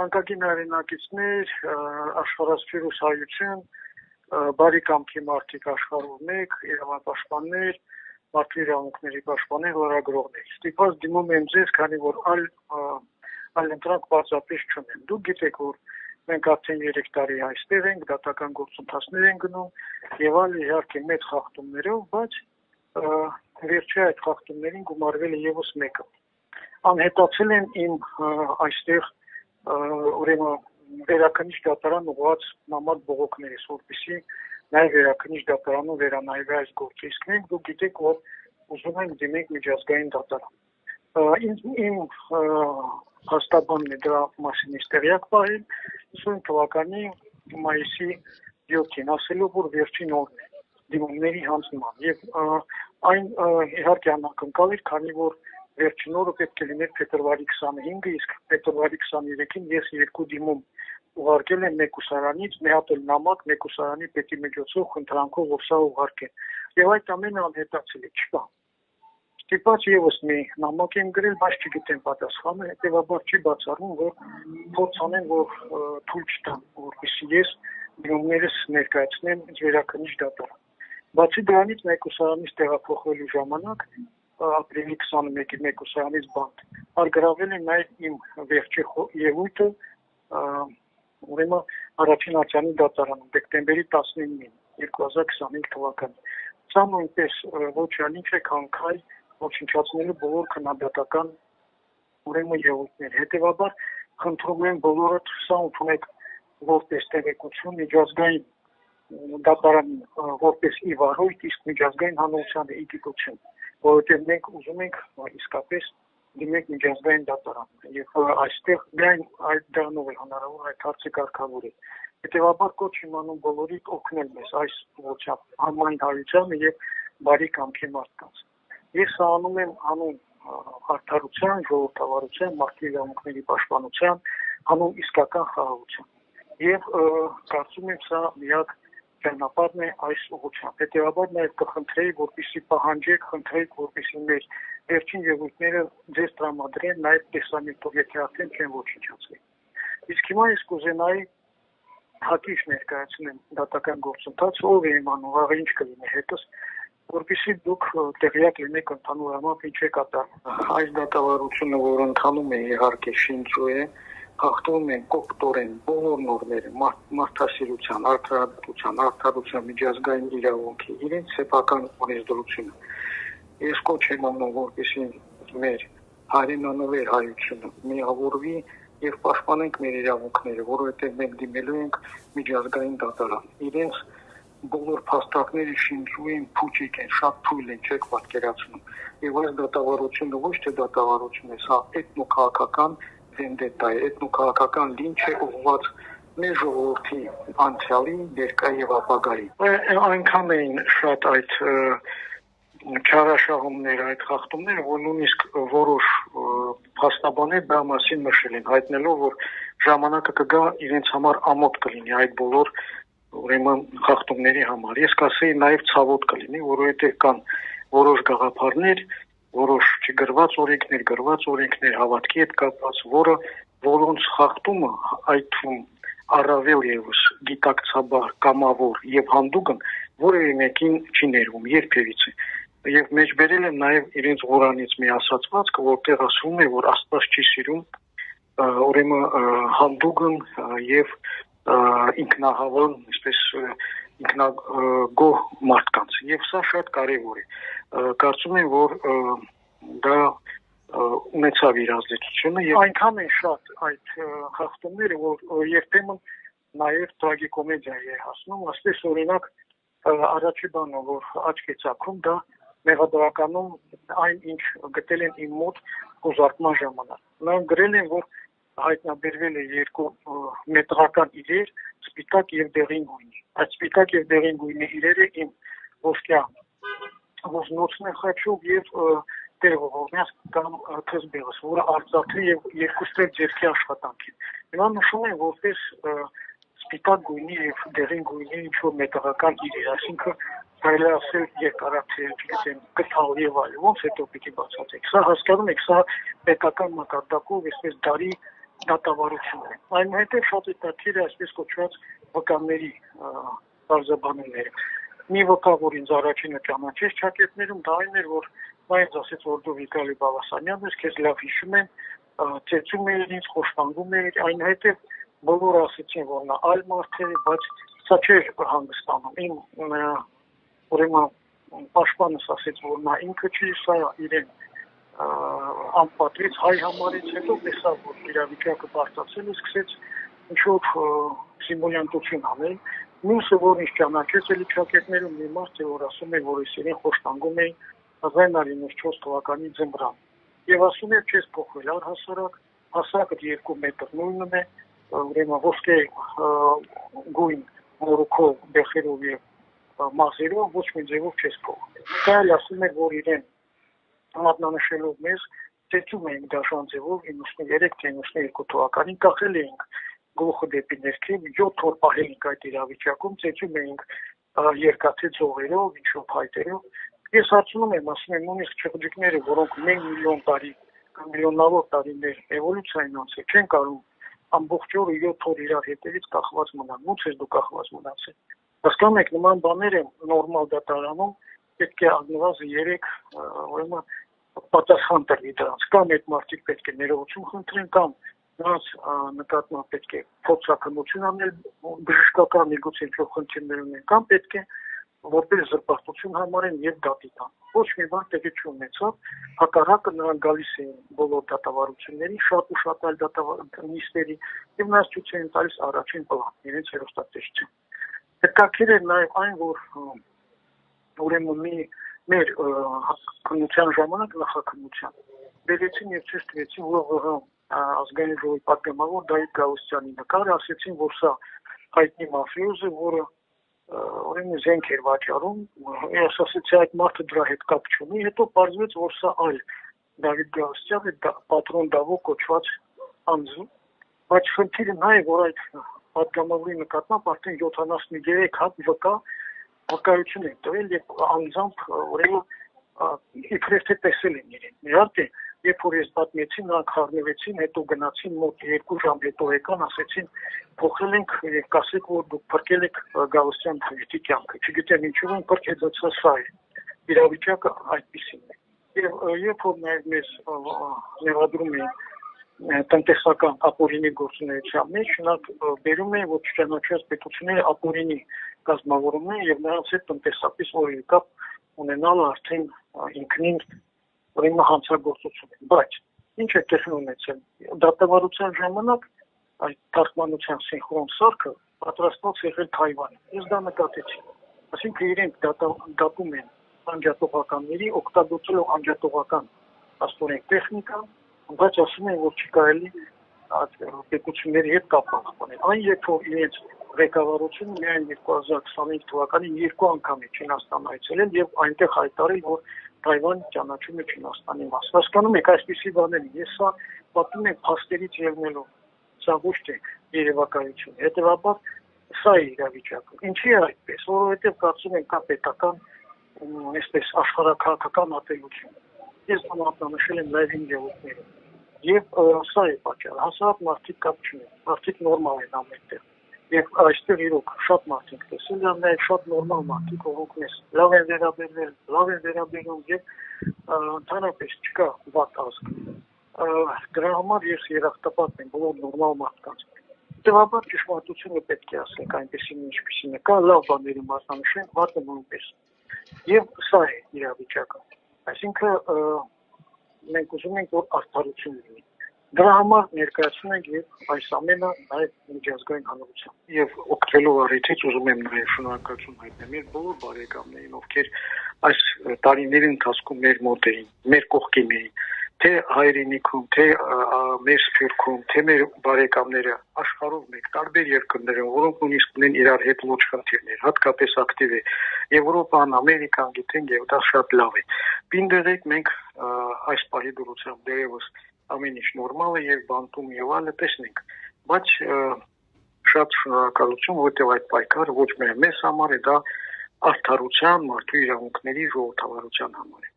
Անկագին հայրենակիցներ, աշխարհասփյուռ հայություն, բարի կամքի մարդիկ աշխարհում եք, իրավապաշտպաններ, մարդու իրավունքների պաշտպաններ, լրագրողներ։ Ստիպված դիմում եմ ձեզ, քանի որ այլ ընտրանք պարզապես չունեմ։ Դուք գիտեք, որ մենք արդեն 3 տարի այստեղ ենք, դատական գործընթացներ են գնում եւ այլ իհարկե մեծ խախտումներով, բայց վերջի այդ խախտումներին գումարվել է եւս մեկը։ Անհետացել են իմ այստեղ ուրեմն վերաքննիչ դատարան ուղղված նամակ բողոքներից, որպեսզի նաև վերաքննիչ դատարանում վերանայվի այս գործը։ Իսկ մենք դուք գիտեք, որ ուզում ենք դիմենք միջազգային դատարան։ Իմ հաստատանն է դրա մասին տեղյակ պահել 20 թվականի մայիսի 7-ին, ասելով, որ վերջին օրն է դիմումների հանձնման։ Եվ այն իհարկե անակնկալ էր, քանի որ վերջին օրը պետք է լիներ փետրվարի 25-ը, իսկ փետրվարի 23-ին ես 2 դիմում ուղարկել եմ մեկուսարանից, մի հատ էլ նամակ մեկուսարանի պետի միջոցով խնդրանքով, որ սա ուղարկեն։ Եվ այդ ամենը անհետացել է, չկա։ Ստիպված եւս մի նամակ եմ գրել, բայց չգիտեմ պատասխանը, հետեւաբար չի բացառում, որ փորձ անեն, որ թույլ չտան, որպեսզի ես դիմումներս ներկայացնեմ վերաքննիչ դատարան։ Բացի դրանից մեկուսարանից տեղափոխվելու ժամանակ ապրիլի 21-ի մեկուսարանից բանտ արգրավել է նաև իմ վերջի ելույթը ուրեմն առաջին ատյանի դատարանում դեկտեմբերի 19-ին 2025 թվականին։ Սա նույնպես ոչ այլ ինչ է, քան քայլ ոչնչացնելու բոլոր քննադատական ուրեմն ելույթներ։ Հետևաբար խնդրում եմ բոլորդ սա ընդունեք որպես տեղեկություն միջազգային դատարանին, որպես ի վարույթ, իսկ միջազգային հանրությանը ի գիտություն, որովհետև մենք ուզում ենք իսկապես դիմենք միջազգային դատարան եւ այստեղ միայն այդ դրանով է հնարավոր այդ հարցը կարգավորել։ Հետևաբար կոչ եմ անում բոլորիդ օգնել մեզ այս ուղղությամբ համայն հայությանը եւ բարի կամքի մարդկանց։ Ես անում եմ հանուն արդարության, ժողովրդավարության, մարդու իրավունքների պաշտպանության, հանուն իսկական խաղաղության։ Եվ կարծում եմ սա միակ ճանապարհն է այս ուղղությամբ։ Հետևաբար նաև կխնդրեի, որպեսզի պահանջեք, խնդրեք, որպեսզի մեր վերջին ելույթները ձեզ տրամադրեն նաև տեսանյութով, եթե արդեն չեն ոչնչացվել։ Իսկ հիմա ես կուզենայի հակիրճ ներկայացնեմ դատական գործընթացը, ով է իմանում, վաղը ինչ կլինի հետս, որպեսզի դուք տեղյակ լինեք ընդհանուր առմամբ ինչ է կատարվում։ Այս դատավարությունը, որ ընթանում է, իհարկե շինծու է, խախտում են կոպտորեն բոլոր նորմերը մարդասիրության, արդարության, միջազգային իրավունքի, իրենց սեփական օրենսդրությունը։ Ես կոչ եմ անում, որպեսզի մեր հայրենանվեր հայությունը միավորվի եւ պաշտպանենք մեր իրավունքները, որովհետեւ մենք դիմելու ենք միջազգային դատարան։ Իրենց բոլոր փաստարկները շինծու են, փուչիկ են, շատ թույլ են, չեք պատկերացնում։ Եվ այս դատավարությունը ոչ թե դատավարություն է, սա էթնոքաղաքական վենդետա է, էթնոքաղաքական լինչ է ուղղված մեր ժողովրդի անցյալի, ներկայի եւ ապագայի։ Այնքան էին շատ այդ չարաշահումները, այդ խախտումները, որ նույնիսկ որոշ փաստաբաններ դրա մասին նշել են, հայտնելով, որ ժամանակը կգա իրենց համար ամոթ կլինի այդ բոլոր ուրեմն խախտումների համար։ Ես կասեի նաև ցավոտ կլինի, որովհետև կան որոշ գաղափարներ, որոշ չգրված օրենքներ, գրված օրենքներ հավատքի հետ կապված, որոնց խախտումը այդ թվում առավել եւս գիտակցաբար, կամավոր եւ հանդուգն որևէ մեկին չի ներվում երբևիցե։ Եվ մեջբերել եմ նաև իրենց Ղուրանից մի ասացվածք, որտեղ ասվում է, որ Աստված չի սիրում ուրեմն հանդուգն եւ ինքնահավան, այսպես ինքնագոհ մարդկանց։ Եվ սա շատ կարևոր է։ Կարծում եմ, որ դա ունեցավ իր ազդեցությունը եւ այնքան է շատ այդ խախտումները, որ երբեմն նաև տրագիկոմեդիա է հասնում, ասես օրինակ առաջի բանը, որ աչք է ծագում, դա մեղադրականում այն ինչ գտել են իմ մոտ խոզարկման ժամանակ։ Նրանք գրել են, որ հայտնաբերվել է 2 մետրական իրեր, սպիտակ եւ դեղին գույնի։ Այդ սպիտակ եւ դեղին գույնի իրերը իմ ոսկյա ոսնոցն է խաչով եւ տեղողորմյաս կամ թզբեղս, որը արծաթե եւ երկուստեղ ձերքի աշխատանք է։ Հիմա նշում են, որպես սպիտակ գույնի եւ դեղին գույնի ինչ-որ մետաղական իրեր, այսինքն այլ ասել երկարաթե, չգիտեմ, կթալ եւ այլն, ոնց հետո պիտի բացատրեք։ Սա հասկանում եք, սա պետական մակարդակով այսպես դարի դատավարությունն է։ Այնուհետև շատ հետաքրքիր է այսպես կոչված վկաների բարձաբանումները։ Մի վկա, որ ինձ առաջինը ճանաչեց ճակերտներում, դա այն էր, որ ինձ ասեց, որ դու Վիտալի Բալասանյանն ես, քեզ լավ հիշում եմ, ծեծում էր ինձ, խոշտանգում էր, այնուհետև բոլորը ասեցին, որ նա այլ մարդ է, բայց սա չէր հանգստանում։ Իմ ուրեմն պաշտպանս ասեց, որ նա ինքը չի, սա իրեն անպատրից հայ համարից, հետո տեսավ, որ իրավիճակը բարձրացել է, սկսեց ինչ-որ սիմուլյանտություն անել։ Մյուսը, որ ինձ ճանաչեց էլի ճակերտներում մի մարդ է, որ ասում է, որ ես իրեն խոշտանգում էի 1994 թվականի ձմռան։ Եվ ասում է, չես փոխվել առհասարակ, հասակը 2 մետր նույնն է, ուրեմն ոսկե գույն մորուքով, բեխերով եւ մազերով ոչ մի ձևով չես փոխվել։ Դա էլ ասում է, որ իրեն մատնանշելով մեզ ծեծում էինք դաշան ձևով 93 թե 92 թվականին կախել էինք գլուխը դեպի ներքև 7 օր պահել էինք այդ իրավիճակում ծեծում էինք երկաթի ձողերով ինչ-որ փայտերով ես հարցնում եմ ասում եմ նույնիսկ չղջիկները որոնք մեկ միլիոն տարի կամ միլիոնավոր տարիներ էվոլյուցիա են անցել չեն կարող ամբողջ օրը 7 օր իրար հետևից կախված մնան ո՞նց է դու կախված մնացել հասկանում եք նման բաները նորմալ դատարանում պետք է առնվազն 3 ուրեմն պատասխան տրվի դրանց կամ այդ մարդիկ պետք է ներողություն խնդրեն կամ նրանց նկատմամբ պետք է փոխհակամություն անել բժշկական միգուցե ինչ-որ խնդիրներ ունեն կամ պետք է որպես զրպարտություն համարեն եւ դատի տան ոչ մի բան տեղի չունեցավ հակառակը նրանք գալիս էին բոլոր դատավարությունների շատ ու շատ այլ դատավարությունների եւ նրանց ցույց են տալիս առաջին պլան իրենց հերոստատեսություն հետաքրքիր է նաեւ այն որ ուրեմն մեր քննության ժամանակ նախաքննության բերեցին եւ ցույց տվեցին ԼՂՀ ազգային ժողովի պատգամավոր Դավիթ Գալստյանի նկարը ասեցին որ սա հայտնի մաֆիոզ է որը ուրեմն զենք էր վաճառում ես ասեցի այդ մարդը դրա հետ կապ չունի հետո պարզվեց որ սա այլ Դավիթ Գալստյանը պատրոն Դավո կոչված անձ բայց խնդիրը նա է որ այդ պատգամավորի նկատմամբ արդեն 73 հատ վկա վկայություն են տվել եւ անձամբ ուրեմն իբրև թե տեսել են իրեն իհարկե երբ որ ես պատմեցի նրանք խառնվեցին հետո գնացին մոտ 2 ժամ հետո եկան ասեցին փոխել ենք եւ կասեք որ դուք փրկել եք Գալստյան Դավիթի կյանքը չգիտեմ ինչու են փրկել սա է իրավիճակը այդպեսին է եւ երբ որ նաեւ մեզ ներադրում են տնտեսական ապօրինի գործունեության մեջ նրանք բերում են որ ճանաչված պետությունները ապօրինի կազմավորումն են եւ նրանց հետ տնտեսապես որևէ կապ ունենալը արդեն ինքնին ուրեմն հանցագործություն է բայց ինչ է տեղի ունեցել դատավարության ժամանակ այդ թարգմանության սինխրոն սարքը պատրաստված եղել Թայվանի ես դա նկատեցի այսինքն իրենք դատում են անջատողականների օգտագործելով անջատողական աստորեն տեխնիկա բայց ասում են որ չի կարելի պետությունների հետ կապ պահպանել այն երբ որ իրենց ղեկավարությունը միայն 2025 թվականին 2 անգամ է Չինաստան այցելել եւ այնտեղ հայտարարել որ Թայվան ճանաչում է Չինաստանի մաս հասկանում եք այսպիսի բաներ ես սա պատմում եմ փաստերից ելնելով սա ոչ թե երևակայություն հետեւաբար սա է իրավիճակը ինչի է այդպես որովհետեւ կարծում եմ կա պետական այսպես աշխարհակահաղական ատելություն ես մատնանշել եմ լայվ ինժեներները եւ սա է պատճառը հասարակ մարդիկ կապ չունեն մարդիկ նորմալ են ամենտեղ եւ այստեղ իրոք շատ մարդիկ տեսել են նաեւ շատ նորմալ մարդիկ ովքեր մեզ լավ են վերաբերվել լավ են վերաբերում եւ ընդհանրապես չկա վատ ազգ դրա համար ես երախտապատ եմ բոլոր նորմալ մարդկանց դեպաբար ճշմարտությունը պետք է ասենք այնպեսին ինչպեսին է կա լավ բաների մասնանշեն վատը նույնպես եւ սա է իրավիճակը այսինքն մենք ուզում ենք որ արդարություն լինի դրա համար ներկայացնում ենք եւ այս ամենը նաեւ միջազգային հանրության եւ օգտվելով առիթից ուզում եմ նաեւ շնորհակալություն հայտնել մեր բոլոր բարեկամներին ովքեր այս տարիների ընթացքում մեր մոտ էին մեր կողքին էին թե հայրենիքում թե մեր սփյուռքում թե մեր բարեկամները աշխարհով մեկ տարբեր երկրներում որոնք նույնիսկ ունեն իրար հետ ոչ խնդիրներ հատկապես ակտիվ է Եվրոպան Ամերիկան գիտենք եւ դա շատ լավ է պինդերեք մենք այս պահի դուրսությամբ դերևս ամեն ինչ նորմալ է եւ բանտում եւ այլը տեսնենք բայց շատ շնորհակալություն որտեղ այդ պայքարը ոչ միայն մեզ համար է դա արդարության մարդու իրավունքների ժողովրդավարության համար է